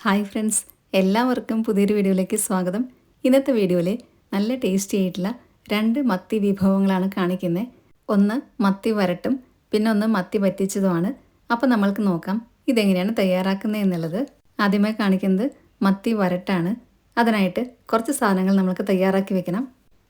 Hi friends, എല്ലാവർക്കും പുതിയൊരു വീഡിയോയിലേക്ക് സ്വാഗതം. ഇന്നത്തെ വീഡിയോയിൽ നല്ല ടേസ്റ്റി ആയിട്ടുള്ള രണ്ട് മത്തി വിഭവങ്ങളാണ് കാണിക്കുന്നത്. ഒന്ന് മത്തി വരട്ടും, പിന്നെ ഒന്ന് മത്തി പറ്റിച്ചതുമാണ്. അപ്പോൾ നമ്മൾക്ക് നോക്കാം ഇതെങ്ങനെയാണ് തയ്യാറാക്കുന്നത് എന്നുള്ളത്. ആദ്യമായി കാണിക്കുന്നത് മത്തി വരട്ടാണ്. അതിനായിട്ട് കുറച്ച് സാധനങ്ങൾ നമുക്ക് തയ്യാറാക്കി വെക്കണം.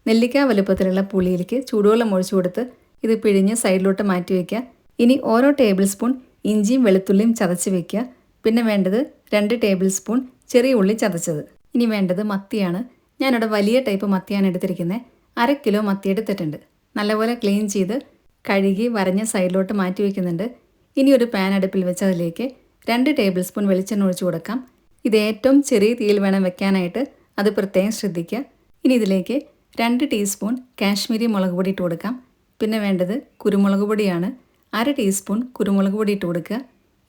നെല്ലിക്ക വലുപ്പത്തിലുള്ള പുളിയിലേക്ക് ചൂടുവെള്ളം ഒഴിച്ചു കൊടുത്ത് ഇത് പിഴിഞ്ഞ് സൈഡിലോട്ട് മാറ്റി വയ്ക്കുക. ഇനി ഓരോ ടേബിൾ സ്പൂൺ ഇഞ്ചിയും വെളുത്തുള്ളിയും ചതച്ച് വയ്ക്കുക. പിന്നെ വേണ്ടത് 2 ടേബിൾ സ്പൂൺ ചെറിയ ഉള്ളി ചതച്ചത്. ഇനി വേണ്ടത് മത്തിയാണ്. ഞാനിവിടെ വലിയ ടൈപ്പ് മത്തിയാണ് എടുത്തിരിക്കുന്നത്. 1/2 കിലോ മത്തി എടുത്തിട്ടുണ്ട്. നല്ലപോലെ ക്ലീൻ ചെയ്ത് കഴുകി വരഞ്ഞ സൈഡിലോട്ട് മാറ്റി വയ്ക്കുന്നുണ്ട്. ഇനി ഒരു പാൻ അടുപ്പിൽ വെച്ച് അതിലേക്ക് 2 ടേബിൾ സ്പൂൺ വെളിച്ചെണ്ണ ഒഴിച്ചു കൊടുക്കാം. ഇത് ഏറ്റവും ചെറിയ തീയിൽ വേണം വെക്കാനായിട്ട്, അത് പ്രത്യേകം ശ്രദ്ധിക്കുക. ഇനി ഇതിലേക്ക് 2 ടീസ്പൂൺ കാശ്മീരി മുളക് പൊടി ഇട്ട് കൊടുക്കാം. പിന്നെ വേണ്ടത് കുരുമുളക് പൊടിയാണ്. 1/2 ടീസ്പൂൺ കുരുമുളക് പൊടി ഇട്ട് കൊടുക്കുക.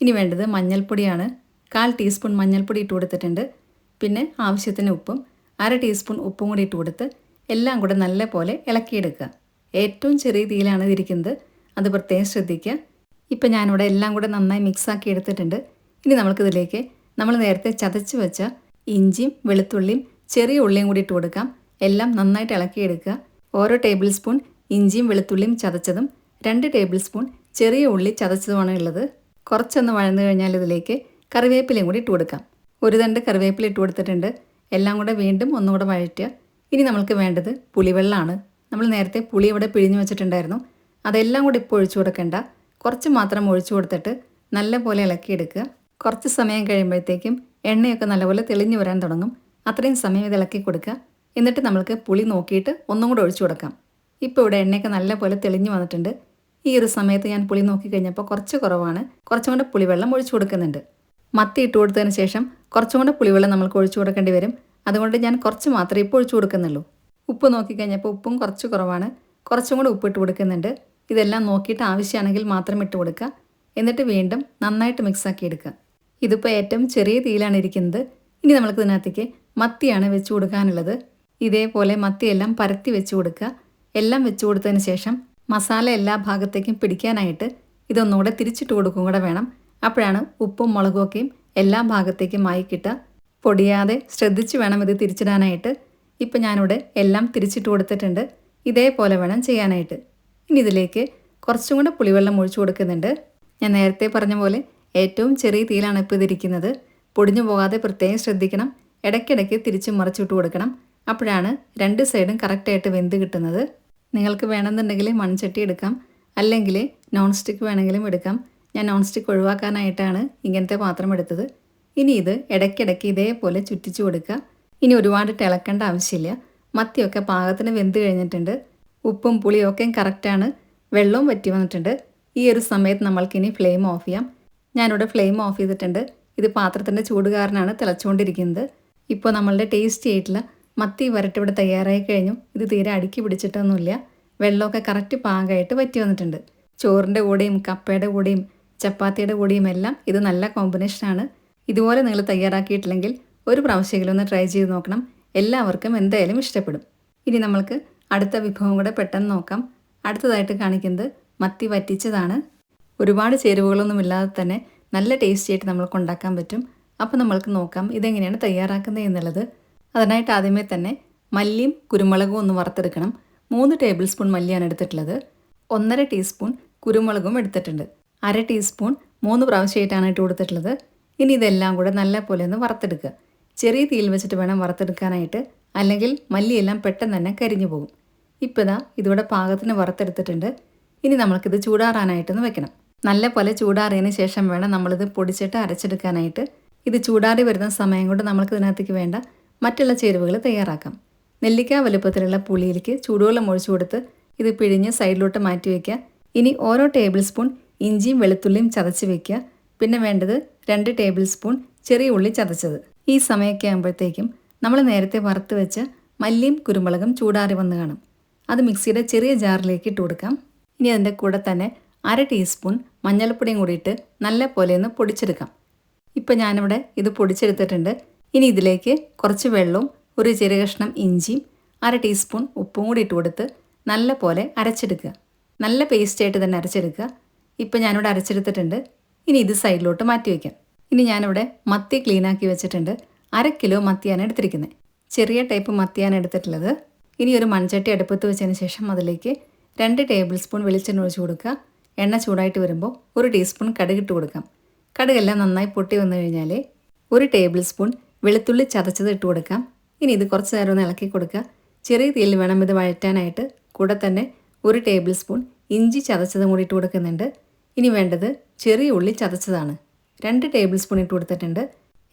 ഇനി വേണ്ടത് മഞ്ഞൾപ്പൊടിയാണ്. 1/4 ടീസ്പൂൺ മഞ്ഞൾപ്പൊടി ഇട്ട് കൊടുത്തിട്ടുണ്ട്. പിന്നെ ആവശ്യത്തിന് ഉപ്പും 1/2 ടീസ്പൂൺ ഉപ്പും കൂടി ഇട്ട് കൊടുത്ത് എല്ലാം കൂടെ നല്ല പോലെ ഇളക്കിയെടുക്കുക. ഏറ്റവും ചെറിയ തീയിലാണ് ഇതിരിക്കുന്നത്, അത് പ്രത്യേകം ശ്രദ്ധിക്കുക. ഇപ്പം ഞാനിവിടെ എല്ലാം കൂടെ നന്നായി മിക്സാക്കി എടുത്തിട്ടുണ്ട്. ഇനി നമുക്കിതിലേക്ക് നമ്മൾ നേരത്തെ ചതച്ച് വെച്ച ഇഞ്ചിയും വെളുത്തുള്ളിയും ചെറിയ ഉള്ളിയും കൂടി ഇട്ട് കൊടുക്കാം. എല്ലാം നന്നായിട്ട് ഇളക്കിയെടുക്കുക. ഓരോ ടേബിൾ സ്പൂൺ ഇഞ്ചിയും വെളുത്തുള്ളിയും ചതച്ചതും 2 ടേബിൾ സ്പൂൺ ചെറിയ ഉള്ളി ചതച്ചതുമാണ് ഉള്ളത്. കുറച്ചൊന്ന് വഴന്നു കഴിഞ്ഞാൽ ഇതിലേക്ക് കറിവേപ്പിലയും കൂടി ഇട്ട് കൊടുക്കാം. ഒരു തണ്ട് കറിവേപ്പില ഇട്ട് കൊടുത്തിട്ടുണ്ട്. എല്ലാം കൂടെ വീണ്ടും ഒന്നുകൂടെ വഴറ്റുക. ഇനി നമുക്ക് വേണ്ടത് പുളിവെള്ളമാണ്. നമ്മൾ നേരത്തെ പുളി ഇവിടെ പിഴിഞ്ഞു വെച്ചിട്ടുണ്ടായിരുന്നു. അതെല്ലാം കൂടി ഇപ്പോൾ ഒഴിച്ചു കൊടുക്കേണ്ട, കുറച്ച് മാത്രം ഒഴിച്ചു കൊടുത്തിട്ട് നല്ല പോലെ ഇളക്കിയെടുക്കുക. കുറച്ച് സമയം കഴിയുമ്പോഴത്തേക്കും എണ്ണയൊക്കെ നല്ലപോലെ തെളിഞ്ഞു വരാൻ തുടങ്ങും. അത്രയും സമയം ഇത് ഇളക്കി കൊടുക്കുക. എന്നിട്ട് നമ്മൾക്ക് പുളി നോക്കിയിട്ട് ഒന്നും കൂടെ ഒഴിച്ചു കൊടുക്കാം. ഇപ്പോൾ ഇവിടെ എണ്ണയൊക്കെ നല്ല പോലെ തെളിഞ്ഞു വന്നിട്ടുണ്ട്. ഈ ഒരു സമയത്ത് ഞാൻ പുളി നോക്കിക്കഴിഞ്ഞപ്പോൾ കുറച്ച് കുറവാണ്. കുറച്ചും കൂടെ പുളിവെള്ളം ഒഴിച്ചു കൊടുക്കുന്നുണ്ട്. മത്തി ഇട്ട് കൊടുത്തതിന് ശേഷം കുറച്ചും കൂടെ പുളിവെള്ളം നമുക്ക് ഒഴിച്ചു കൊടുക്കേണ്ടി വരും. അതുകൊണ്ട് ഞാൻ കുറച്ച് മാത്രമേ ഇപ്പോൾ ഒഴിച്ചു കൊടുക്കുന്നുള്ളൂ. ഉപ്പ് നോക്കിക്കഴിഞ്ഞപ്പോൾ ഉപ്പും കുറച്ച് കുറവാണ്. കുറച്ചും കൂടെ ഉപ്പ് ഇട്ട് കൊടുക്കുന്നുണ്ട്. ഇതെല്ലാം നോക്കിയിട്ട് ആവശ്യമാണെങ്കിൽ മാത്രം ഇട്ട് കൊടുക്കുക. എന്നിട്ട് വീണ്ടും നന്നായിട്ട് മിക്സാക്കി എടുക്കുക. ഇതിപ്പോൾ ഏറ്റവും ചെറിയ തീയിലാണ് ഇരിക്കുന്നത്. ഇനി നമ്മൾക്ക് ഇതിനകത്തേക്ക് മത്തിയാണ് വെച്ച് കൊടുക്കാനുള്ളത്. ഇതേപോലെ മത്തിയെല്ലാം പരത്തി വെച്ച് കൊടുക്കുക. എല്ലാം വെച്ച് കൊടുത്തതിന് ശേഷം മസാല എല്ലാ ഭാഗത്തേക്കും പിടിക്കാനായിട്ട് ഇതൊന്നുകൂടെ തിരിച്ചിട്ട് കൊടുക്കും കൂടെ വേണം. അപ്പോഴാണ് ഉപ്പും മുളകും ഒക്കെയും എല്ലാ ഭാഗത്തേക്കും ആയി കിട്ടുക. പൊടിയാതെ ശ്രദ്ധിച്ച് വേണം ഇത് തിരിച്ചിടാനായിട്ട്. ഇപ്പം ഞാനിവിടെ എല്ലാം തിരിച്ചിട്ട് കൊടുത്തിട്ടുണ്ട്. ഇതേപോലെ വേണം ചെയ്യാനായിട്ട്. ഇനി ഇതിലേക്ക് കുറച്ചും കൂടെ പുളിവെള്ളം ഒഴിച്ചു കൊടുക്കുന്നുണ്ട്. ഞാൻ നേരത്തെ പറഞ്ഞ പോലെ ഏറ്റവും ചെറിയ തീയിലാണ് ഇപ്പോൾ ഇതിരിക്കുന്നത്. പൊടിഞ്ഞു പോകാതെ പ്രത്യേകം ശ്രദ്ധിക്കണം. ഇടയ്ക്കിടയ്ക്ക് തിരിച്ച് മറിച്ചിട്ട് കൊടുക്കണം. അപ്പോഴാണ് 2 സൈഡും കറക്റ്റായിട്ട് വെന്ത് കിട്ടുന്നത്. നിങ്ങൾക്ക് വേണമെന്നുണ്ടെങ്കിൽ മൺചട്ടി എടുക്കാം, അല്ലെങ്കിൽ നോൺ സ്റ്റിക്ക് വേണമെങ്കിലും എടുക്കാം. ഞാൻ നോൺ സ്റ്റിക്ക് ഒഴിവാക്കാനായിട്ടാണ് ഇങ്ങനത്തെ പാത്രം എടുത്തത്. ഇനി ഇത് ഇടയ്ക്കിടയ്ക്ക് ഇതേപോലെ ചുറ്റിച്ചു കൊടുക്കുക. ഇനി ഒരുപാട് തിളക്കേണ്ട ആവശ്യമില്ല. മത്തിയൊക്കെ പാകത്തിന് വെന്ത് കഴിഞ്ഞിട്ടുണ്ട്. ഉപ്പും പുളിയും ഒക്കെ കറക്റ്റാണ്. വെള്ളവും വറ്റി വന്നിട്ടുണ്ട്. ഈ ഒരു സമയത്ത് നമ്മൾക്കിനി ഫ്ലെയിം ഓഫ് ചെയ്യാം. ഞാനിവിടെ ഫ്ലെയിം ഓഫ് ചെയ്തിട്ടുണ്ട്. ഇത് പാത്രത്തിൻ്റെ ചൂട് കാരണമാണ് തിളച്ചുകൊണ്ടിരിക്കുന്നത്. ഇപ്പോൾ നമ്മളുടെ ടേസ്റ്റി ആയിട്ടുള്ള മത്തി വരട്ട് ഇവിടെ തയ്യാറായി കഴിഞ്ഞു. ഇത് തീരെ അടുക്കി പിടിച്ചിട്ടൊന്നുമില്ല. വെള്ളമൊക്കെ കറക്റ്റ് പാകമായിട്ട് വറ്റി വന്നിട്ടുണ്ട്. ചോറിൻ്റെ കൂടെയും കപ്പയുടെ കൂടെയും ചപ്പാത്തിയുടെ കൂടെയും എല്ലാം ഇത് നല്ല കോമ്പിനേഷനാണ്. ഇതുപോലെ നിങ്ങൾ തയ്യാറാക്കിയിട്ടില്ലെങ്കിൽ ഒരു പ്രാവശ്യമെങ്കിലും ഒന്ന് ട്രൈ ചെയ്ത് നോക്കണം. എല്ലാവർക്കും എന്തായാലും ഇഷ്ടപ്പെടും. ഇനി നമ്മൾക്ക് അടുത്ത വിഭവം കൂടെ പെട്ടെന്ന് നോക്കാം. അടുത്തതായിട്ട് കാണിക്കുന്നത് മത്തി വറ്റിച്ചതാണ്. ഒരുപാട് ചേരുവകളൊന്നും ഇല്ലാതെ തന്നെ നല്ല ടേസ്റ്റി ആയിട്ട് നമ്മൾക്ക് ഉണ്ടാക്കാൻ പറ്റും. അപ്പോൾ നമ്മൾക്ക് നോക്കാം ഇതെങ്ങനെയാണ് തയ്യാറാക്കുന്നത് എന്നുള്ളത്. അതിനായിട്ട് ആദ്യമേ തന്നെ മല്ലിയും കുരുമുളകും ഒന്ന് വറുത്തെടുക്കണം. 3 ടേബിൾ സ്പൂൺ മല്ലിയാണ് എടുത്തിട്ടുള്ളത്. 1/2 ടീസ്പൂൺ കുരുമുളകും എടുത്തിട്ടുണ്ട്. 1/2 ടീസ്പൂൺ 3 പ്രാവശ്യമായിട്ടാണ് ഇട്ട് കൊടുത്തിട്ടുള്ളത്. ഇനി ഇതെല്ലാം കൂടെ നല്ല പോലെ ഒന്ന് വറുത്തെടുക്കുക. ചെറിയ തീയിൽ വെച്ചിട്ട് വേണം വറുത്തെടുക്കാനായിട്ട്, അല്ലെങ്കിൽ മല്ലിയെല്ലാം പെട്ടെന്ന് തന്നെ കരിഞ്ഞു പോകും. ഇപ്പോൾ ഇതിവിടെ പാകത്തിന് വറുത്തെടുത്തിട്ടുണ്ട്. ഇനി നമ്മൾക്കിത് ചൂടാറാനായിട്ടൊന്ന് വെക്കണം. നല്ല പോലെ ചൂടാറിയതിന് ശേഷം വേണം നമ്മളിത് പൊടിച്ചിട്ട് അരച്ചെടുക്കാനായിട്ട്. ഇത് ചൂടാറി വരുന്ന സമയം കൊണ്ട് നമ്മൾക്ക് ഇതിനകത്തേക്ക് വേണ്ട മറ്റുള്ള ചേരുവകൾ തയ്യാറാക്കാം. നെല്ലിക്ക വലുപ്പത്തിലുള്ള പുളിയിലേക്ക് ചൂടുവെള്ളം ഒഴിച്ചു കൊടുത്ത് ഇത് പിഴിഞ്ഞ് സൈഡിലോട്ട് മാറ്റി വയ്ക്കുക. ഇനി ഓരോ ടേബിൾ സ്പൂൺ ഇഞ്ചിയും വെളുത്തുള്ളിയും ചതച്ച് വയ്ക്കുക. പിന്നെ വേണ്ടത് 2 ടേബിൾ സ്പൂൺ ചെറിയ ഉള്ളി ചതച്ചത്. ഈ സമയമൊക്കെ ആകുമ്പോഴത്തേക്കും നമ്മൾ നേരത്തെ വറുത്ത് വെച്ച മല്ലിയും കുരുമുളകും ചൂടാറി വന്ന് കാണും. അത് മിക്സിയുടെ ചെറിയ ജാറിലേക്ക് ഇട്ട് കൊടുക്കാം. ഇനി അതിൻ്റെ കൂടെ തന്നെ 1/2 ടീസ്പൂൺ മഞ്ഞൾപ്പൊടിയും കൂടി ഇട്ട് നല്ല പോലെ ഒന്ന് പൊടിച്ചെടുക്കാം. ഇപ്പം ഞാനിവിടെ ഇത് പൊടിച്ചെടുത്തിട്ടുണ്ട്. ഇനി ഇതിലേക്ക് കുറച്ച് വെള്ളവും ഒരു ചെറിയ കഷ്ണം ഇഞ്ചിയും 1/2 ടീസ്പൂൺ ഉപ്പും കൂടി ഇട്ട് കൊടുത്ത് നല്ല പോലെ അരച്ചെടുക്കുക. നല്ല പേസ്റ്റായിട്ട് തന്നെ അരച്ചെടുക്കുക. ഇപ്പം ഞാനിവിടെ അരച്ചെടുത്തിട്ടുണ്ട്. ഇനി ഇത് സൈഡിലോട്ട് മാറ്റി വയ്ക്കാം. ഇനി ഞാനിവിടെ മത്തി ക്ലീനാക്കി വെച്ചിട്ടുണ്ട്. 1/2 കിലോ മത്തിയാണ് എടുത്തിരിക്കുന്നത്. ചെറിയ ടൈപ്പ് മത്തിയാണ് എടുത്തിട്ടുള്ളത്. ഇനി ഒരു മൺചട്ടി അടുപ്പത്ത് വെച്ചതിന് ശേഷം അതിലേക്ക് 2 ടേബിൾ സ്പൂൺ വെളിച്ചെണ്ണ ഒഴിച്ച് കൊടുക്കുക. എണ്ണ ചൂടായിട്ട് വരുമ്പോൾ 1 ടീസ്പൂൺ കടുകിട്ട് കൊടുക്കാം. കടുകെല്ലാം നന്നായി പൊട്ടി വന്നു കഴിഞ്ഞാൽ 1 ടേബിൾ സ്പൂൺ വെളുത്തുള്ളി ചതച്ചത് ഇട്ട് കൊടുക്കാം. ഇനി ഇത് കുറച്ച് നേരം ഒന്ന് ഇളക്കി കൊടുക്കുക. ചെറിയ തീയിൽ വേണം ഇത് വഴറ്റാനായിട്ട്. കൂടെ തന്നെ 1 ടേബിൾ സ്പൂൺ ഇഞ്ചി ചതച്ചതും കൂടി ഇട്ട് കൊടുക്കുന്നുണ്ട്. ഇനി വേണ്ടത് ചെറിയ ഉള്ളി ചതച്ചതാണ്. 2 ടേബിൾ സ്പൂൺ ഇട്ട് കൊടുത്തിട്ടുണ്ട്.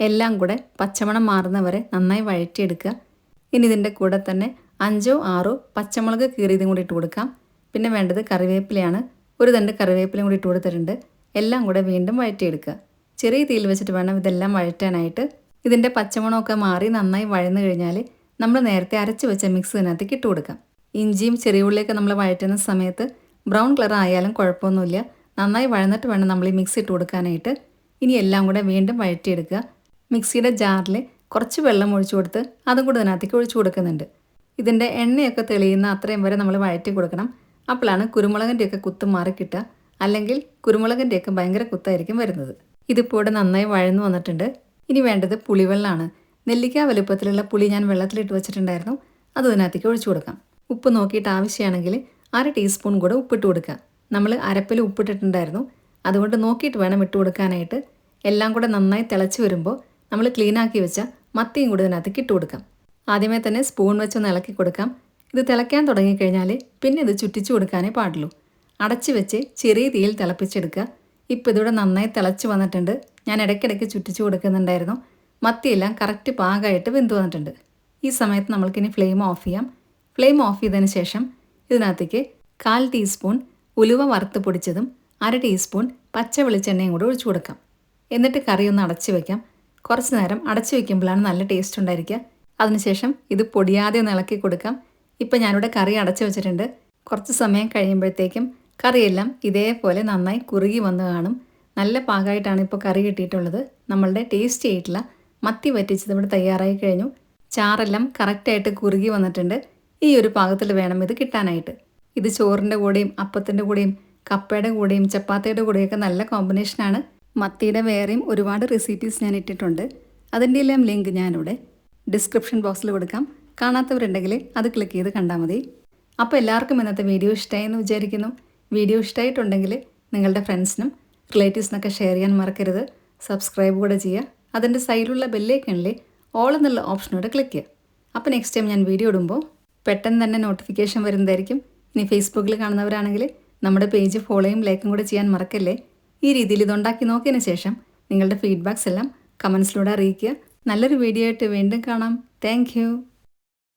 എല്ലാം കൂടെ പച്ചമണം മാറുന്നവരെ നന്നായി വഴറ്റിയെടുക്കുക. ഇനി ഇതിൻ്റെ കൂടെ തന്നെ 5 6 പച്ചമുളക് കീറിയതും കൂടി ഇട്ട് കൊടുക്കാം. പിന്നെ വേണ്ടത് കറിവേപ്പിലയാണ്. 1 തണ്ട് കറിവേപ്പിലയും കൂടി ഇട്ട് കൊടുത്തിട്ടുണ്ട്. എല്ലാം കൂടെ വീണ്ടും വഴറ്റിയെടുക്കുക. ചെറിയ തീയിൽ വെച്ചിട്ട് വേണം ഇതെല്ലാം വഴറ്റാനായിട്ട്. ഇതിൻ്റെ പച്ചമണമൊക്കെ മാറി നന്നായി വഴന്നു കഴിഞ്ഞാൽ നമ്മൾ നേരത്തെ അരച്ച് വെച്ച മിക്സ് ഇതിനകത്തേക്ക് ഇട്ട് കൊടുക്കാം. ഇഞ്ചിയും ചെറിയ ഉള്ളിയൊക്കെ നമ്മൾ വഴറ്റുന്ന സമയത്ത് ബ്രൗൺ കളർ ആയാലും കുഴപ്പമൊന്നുമില്ല. നന്നായി വഴന്നിട്ട് വേണം നമ്മൾ ഈ മിക്സ് ഇട്ട് കൊടുക്കാനായിട്ട്. ഇനി എല്ലാം കൂടെ വീണ്ടും വഴറ്റിയെടുക്കുക. മിക്സിയുടെ ജാറിൽ കുറച്ച് വെള്ളം ഒഴിച്ചു കൊടുത്ത് അതും കൂടെ ഇതിനകത്തേക്ക് ഒഴിച്ചു കൊടുക്കുന്നുണ്ട്. ഇതിൻ്റെ എണ്ണയൊക്കെ തെളിയുന്ന അത്രയും വരെ നമ്മൾ വഴറ്റി കൊടുക്കണം. അപ്പോഴാണ് കുരുമുളകിൻ്റെയൊക്കെ കുത്ത് മാറി കിട്ടുക. അല്ലെങ്കിൽ കുരുമുളകിൻ്റെയൊക്കെ ഭയങ്കര കുത്തായിരിക്കും വരുന്നത്. ഇതിപ്പോൾ ഇവിടെ നന്നായി വഴന്നു വന്നിട്ടുണ്ട്. ഇനി വേണ്ടത് പുളിവെള്ളമാണ്. നെല്ലിക്ക വലുപ്പത്തിലുള്ള പുളി ഞാൻ വെള്ളത്തിലിട്ട് വെച്ചിട്ടുണ്ടായിരുന്നു. അത് ഇതിനകത്തേക്ക് ഒഴിച്ചു കൊടുക്കാം. ഉപ്പ് നോക്കിയിട്ട് ആവശ്യമാണെങ്കിൽ 1/2 ടീസ്പൂൺ കൂടെ ഉപ്പിട്ട് കൊടുക്കുക. നമ്മൾ അരപ്പിൽ ഉപ്പിട്ടിട്ടുണ്ടായിരുന്നു. അതുകൊണ്ട് നോക്കിയിട്ട് വേണം ഇട്ട് കൊടുക്കാനായിട്ട്. എല്ലാം കൂടെ നന്നായി തിളച്ച് വരുമ്പോൾ നമ്മൾ ക്ലീനാക്കി വെച്ച മത്തിയും കൂടെ ഇതിനകത്തേക്ക് ഇട്ട് കൊടുക്കാം. ആദ്യമേ തന്നെ സ്പൂൺ വെച്ചൊന്ന് ഇളക്കി കൊടുക്കാം. ഇത് തിളയ്ക്കാൻ തുടങ്ങിക്കഴിഞ്ഞാൽ പിന്നെ ഇത് ചുറ്റിച്ചു കൊടുക്കാനേ പാടുള്ളൂ. അടച്ച് വെച്ച് ചെറിയ തീയിൽ തിളപ്പിച്ചെടുക്കുക. ഇപ്പോൾ ഇതിവിടെ നന്നായി തിളച്ച് വന്നിട്ടുണ്ട്. ഞാൻ ഇടയ്ക്കിടയ്ക്ക് ചുറ്റിച്ചു കൊടുക്കുന്നുണ്ടായിരുന്നു. മത്തിയെല്ലാം കറക്റ്റ് പാകമായിട്ട് വെന്ത് വന്നിട്ടുണ്ട്. ഈ സമയത്ത് നമ്മൾക്കിനി ഫ്ലെയിം ഓഫ് ചെയ്യാം. ഫ്ലെയിം ഓഫ് ചെയ്തതിന് ശേഷം ഇതിനകത്തേക്ക് 1/4 ടീസ്പൂൺ ഉലുവ വറുത്ത് പൊടിച്ചതും 1/2 ടീസ്പൂൺ പച്ച വെളിച്ചെണ്ണയും കൂടെ ഒഴിച്ചു കൊടുക്കാം. എന്നിട്ട് കറി ഒന്ന് അടച്ച് വയ്ക്കാം. കുറച്ച് നേരം അടച്ച് വയ്ക്കുമ്പോഴാണ് നല്ല ടേസ്റ്റ് ഉണ്ടായിരിക്കുക. അതിനുശേഷം ഇത് പൊടിയാതെ ഒന്ന് ഇളക്കി കൊടുക്കാം. ഇപ്പം ഞാനിവിടെ കറി അടച്ച് വെച്ചിട്ടുണ്ട്. കുറച്ച് സമയം കഴിയുമ്പോഴത്തേക്കും കറിയെല്ലാം ഇതേപോലെ നന്നായി കുറുകി വന്ന് കാണും. നല്ല പാകമായിട്ടാണ് ഇപ്പോൾ കറി കിട്ടിയിട്ടുള്ളത്. നമ്മളുടെ ടേസ്റ്റി ആയിട്ടുള്ള മത്തി വറ്റിച്ചത് ഇവിടെ തയ്യാറായി കഴിഞ്ഞു. ചാറെല്ലാം കറക്റ്റായിട്ട് കുറുകി വന്നിട്ടുണ്ട്. ഈ ഒരു പാകത്തിൽ വേണം ഇത് കിട്ടാനായിട്ട്. ഇത് ചോറിൻ്റെ കൂടെയും അപ്പത്തിൻ്റെ കൂടെയും കപ്പയുടെ കൂടെയും ചപ്പാത്തിയുടെ കൂടെയൊക്കെ നല്ല കോമ്പിനേഷനാണ്. മത്തിയുടെ വേറെയും ഒരുപാട് റെസിപ്പീസ് ഞാൻ ഇട്ടിട്ടുണ്ട്. അതിൻ്റെ എല്ലാം ലിങ്ക് ഞാനിവിടെ ഡിസ്ക്രിപ്ഷൻ ബോക്സിൽ കൊടുക്കാം. കാണാത്തവരുണ്ടെങ്കിൽ അത് ക്ലിക്ക് ചെയ്ത് കണ്ടാൽ മതി. അപ്പോൾ എല്ലാവർക്കും ഇന്നത്തെ വീഡിയോ ഇഷ്ടമായി എന്ന് വിചാരിക്കുന്നു. വീഡിയോ ഇഷ്ടമായിട്ടുണ്ടെങ്കിൽ നിങ്ങളുടെ ഫ്രണ്ട്സിനും റിലേറ്റീവ്സിനൊക്കെ ഷെയർ ചെയ്യാൻ മറക്കരുത്. സബ്സ്ക്രൈബ് കൂടെ ചെയ്യുക. അതിൻ്റെ സൈഡിലുള്ള ബെല്ലൈക്കണിൽ ഓൾ എന്നുള്ള ഓപ്ഷനോടെ ക്ലിക്ക് ചെയ്യുക. അപ്പോൾ നെക്സ്റ്റ് ടൈം ഞാൻ വീഡിയോ ഇടുമ്പോൾ പെട്ടെന്ന് തന്നെ നോട്ടിഫിക്കേഷൻ വരുന്നതായിരിക്കും. ഇനി ഫേസ്ബുക്കിൽ കാണുന്നവരാണെങ്കിൽ നമ്മുടെ പേജ് ഫോളോയും ലൈക്കും കൂടെ ചെയ്യാൻ മറക്കല്ലേ. ഈ രീതിയിൽ ഇതുണ്ടാക്കി നോക്കിയതിന് ശേഷം നിങ്ങളുടെ ഫീഡ്ബാക്സ് എല്ലാം കമൻസിലൂടെ അറിയിക്കുക. നല്ലൊരു വീഡിയോ ആയിട്ട് വീണ്ടും കാണാം. താങ്ക്